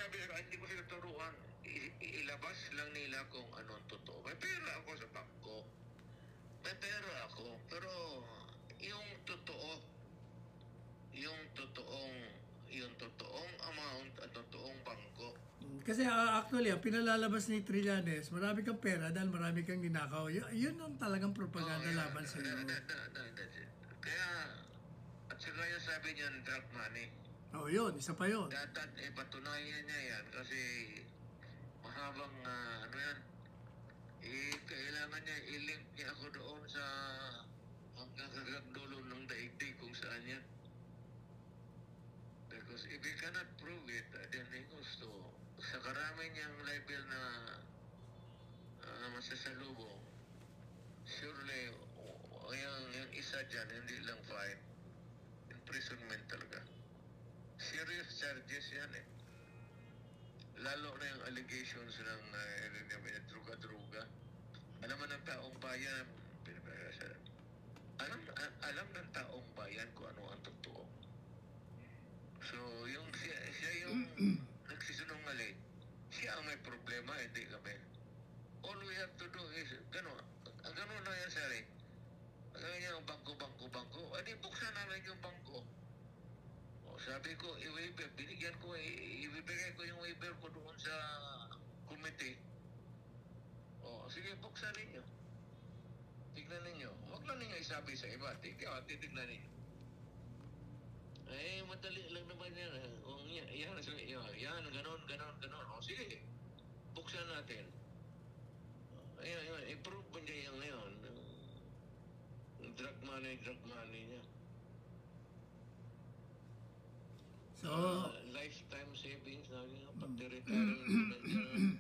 sabi nila, hindi ko sila turuan. Ilabas lang nila kung anong totoo. May pera ako sa bangko. May pera ako. Pero yung totoo, yung totoong amount at totoong bangko. Kasi actually, ang pinalalabas ni Trillanes, marami kang pera dahil marami kang ninakaw. Yun ang talagang propaganda laban sa iyo. Kaya, at saka yung sabi niya, drug money. Oh, yun. Isa pa yun. Dapat patunayan niya yan kasi mahabang ano yan. Kailangan niya i-link niya ako doon sa hanggang dulo ng daigdig kung saan yan. Because if he cannot prove it, then he goes to sa karami niyang level na masasalubong. Surely, yung isa dyan, hindi lang fine. Imprisonment talaga. Serious charges yan eh. Lalo na yung allegations ng druga-druga. Alam mo ng taong bayan, alam ng taong bayan kung ano ang totoo. So, yung siya yung nagsisinungaling, siya ang may problema, hindi kami. All we have to do is, gano'n na yan, sari. Gano'n yung bangko. Adi, buksan namin yung bangko. O, sabi ko, i-waiver, ibibigay ko yung waiver ko doon sa committee. O, sige, buksan ninyo. Tignan ninyo. Huwag lang ninyo isabi sa iba. Titignan ninyo. Madali lang naman yan. Yan, ganon. O, sige, buksan natin. Ayan, i-prove mo niya yung ngayon. Drug money niya. So, lifetime savings na yun. Pati retirement.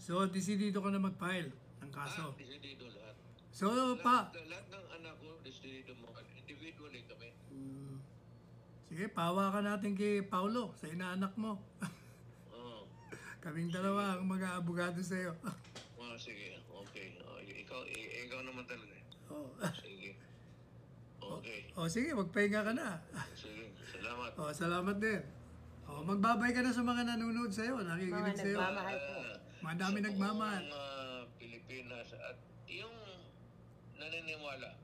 So, desidido ka na mag-file ng kaso. Desidido lahat. So, Lahat ng anak ko, desidido mo. Individually kami. Sige, pawa ka natin kay Paulo, sa inaanak mo. Oo. Kaming dalawa ang mag-aabogado sa iyo. Sige, okay. Ikaw naman talaga. Sige. Okay. Sige, magpahinga ka na. Sige, salamat. Salamat din. Magbabay ka na sa mga nanonood sa iyo, nakikinig sa iyo. Nagmamahal po. Madami nagmamahal. Pilipinas at yung naniniwala.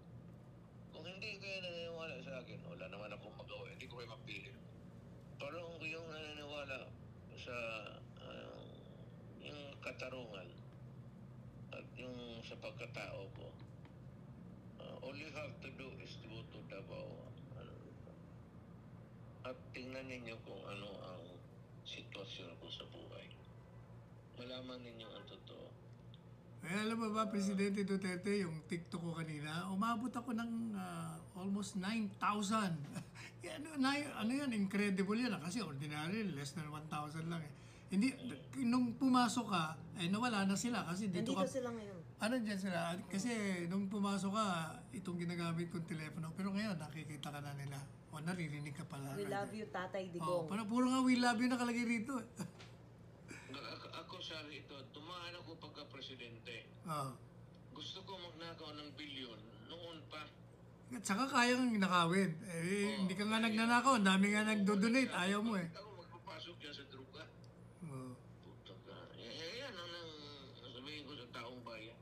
Kung hindi kayo naniniwala sa akin, wala naman akong magawa. Hindi ko kayo mapili. Pero kung yung naniniwala sa yung katarungan at yung sa pagkatao ko, all you have to do is to go to Davao. At tingnan ninyo kung ano ang sitwasyon ko sa buhay. Malaman ninyo ang totoo. Alam mo ba, Presidente Duterte, yung TikTok ko kanina, umabot ako ng almost 9,000. Ano yan, incredible yan. Kasi ordinary, less than 1,000 lang eh. Hindi, nung pumasok ka, nawala na sila kasi dito Nandito sila ngayon. Dyan sila? Kasi nung pumasok ka, itong ginagamit kong telepono. Pero ngayon, nakikita ka na nila. O naririnig ka pala. We love you, Tatay Digong. Parang puro nga we love you nakalagay rito. Ako sa ito, tumaan ako pagka-presidente. Gusto ko magnakaw ng bilyon noon pa. At saka kayang nakawin. Hindi ka nga nagnanakaw. Ang dami nga nagdo-donate. Ayaw mo eh. Ako magpapasok yan sa druga. Puta ka. Yan ang sabihin ko sa taong bayan.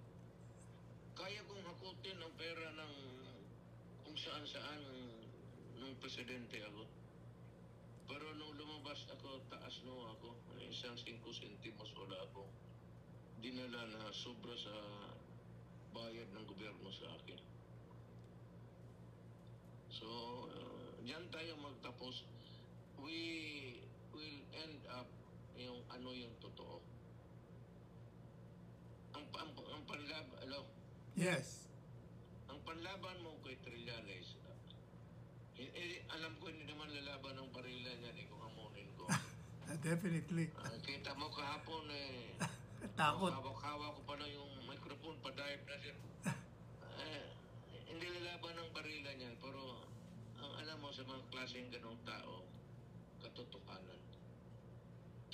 Kaya kong hakutin ang pera ng kung saan-saan nung presidente ako. Pero nung lumabas ako, taas no ako. Isang 5 centimos wala ako. Dinala na sobra sa bayad ng gobyerno sa akin. So, diyan tayo magtapos. We will end up yung ano yung totoo. Ang panlaban, Yes. ang panlaban mo kay Trillanes, alam ko hindi naman lalaban ng barila niya kung hamunin ko. Definitely. Kita mo kahapon Takot. hawak ko pa na yung microphone, pa-dive na siya. Hindi lalaban ng barila niyan, pero ang alam mo sa mga klaseng ganong tao, katotohanan.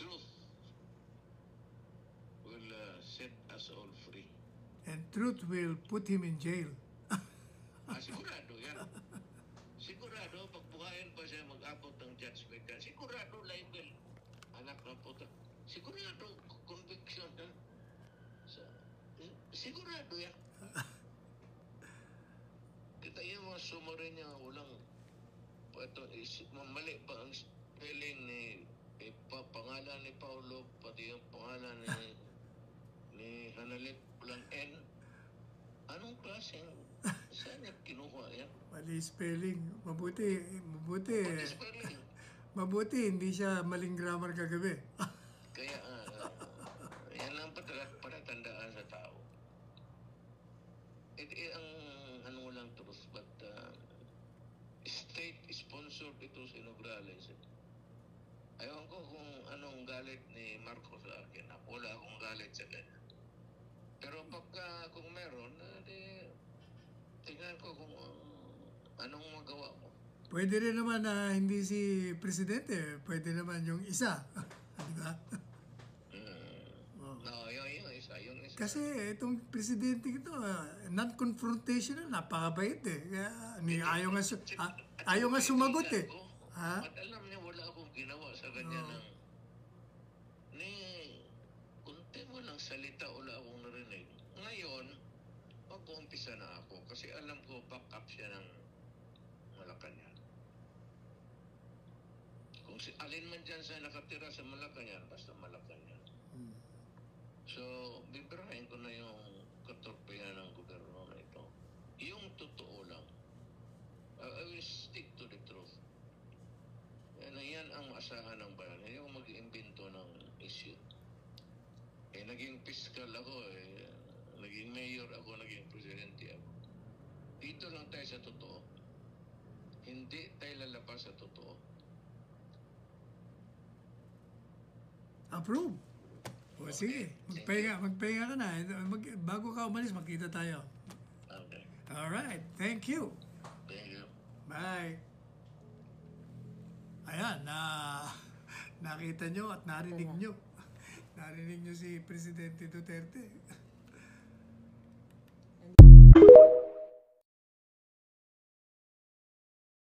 Truth will set us all free. And truth will put him in jail. Sigurado yan. Sigurado, pagbuhayan pa siya mag-abot ng judgment yan. Sigurado, liable. Anak ng puta. Sigurado, conviction. Sigurado yan. Kita yung mga summary niya, walang, mali pa ang spelling ni, pangalan ni Paulo, pati yung pangalan ni Hanalit, walang N. Anong klaseng, saan niya kinuha yan? Mali spelling. Mabuti. Pati spelling. Mabuti, hindi siya maling grammar kagabi. Kaya, yan lang palatandaan sa tao. Ang ano lang truth, but state-sponsored ito sa Nograles. Ayaw ko kung anong galit ni Marcos sa akin. Wala akong galit sa kanya. Pero pagka kung meron, tingnan ko kung anong magawa ko. Pwede rin naman na hindi si Presidente. Pwede naman yung isa. Di ba? No, yung isa. Kasi itong Presidente ito, non-confrontational, napakabait eh. Kaya, ayaw nga sumagot eh. Ha? At alam niya, wala akong ginawa sa kanya ng kunti mo lang salita, wala akong narinig. Ngayon, mag-uumpisa na ako kasi alam ko back up siya ng Malacanang. Kung alin man dyan sa nakatira sa Malacanang, basta Malacanang. So, bibirahin ko na yung katorpehan ng gobyerno na ito. Yung totoo lang. I will stick to the truth. Yan ang asahan ng bayan. Hindi ako mag-iimbento ng issue. Naging fiscal ako naging mayor ako, naging presidente ako. Dito lang tayo sa totoo. Hindi tayo lalabas sa totoo. Approve. O sige, magpahinga ka na. Bago ka umalis, magkita tayo. Okay. Alright, thank you. Thank you. Bye. Ayan, nakita nyo at narinig nyo. Narinig nyo si Presidente Duterte.